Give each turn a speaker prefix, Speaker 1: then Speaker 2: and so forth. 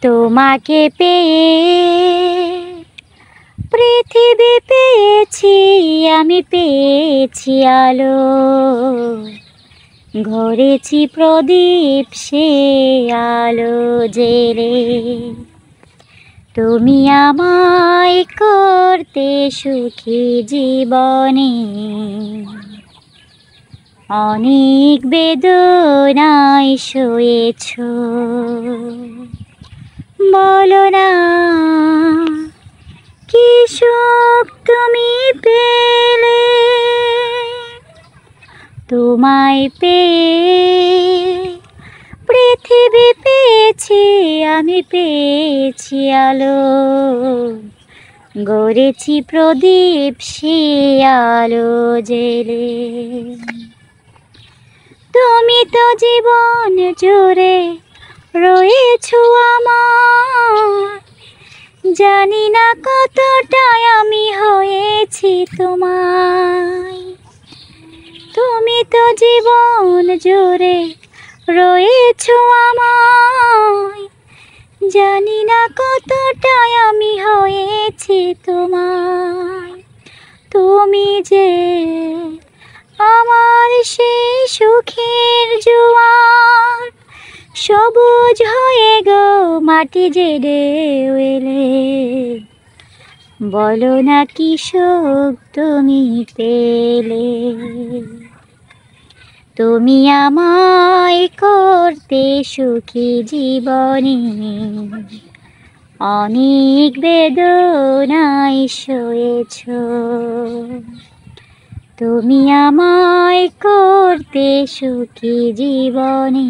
Speaker 1: তোমাকে পেয়ে পৃথিবী পেয়েছি, আমি পেয়েছি আলো, গড়েছি প্রদীপ সে আলো জেলে। তুমি আমায় করতে সুখী জীবনে, অনেক বেদনায় সয়েছ। বলো না কি সুখ তুমি পেলে, তোমায় পেয়ে পৃথিবী পেয়েছি, আমি পেয়েছি আলো, গড়েছি প্রদীপ সে আলো জেলে। তুমি তো জীবন জুড়ে রয়েছো আমার, জানি না কতটাই আমি হয়েছি তোমায়। তুমি তো জীবন জুড়ে রয়েছো আমায়, জানি না কতটাই আমি হয়েছি তোমায়। তুমি যে আমার সেই সুখের জোয়ার, সবুজ হয়ে গো মাটি জেডে এলে। বলো না কি সুখ তুমি পেলে, তুমি আমায় করতে সুখী জীবনে, অনেক বেদনায় সয়েছ। তুমি আমায় করতে সুখী জীবনে।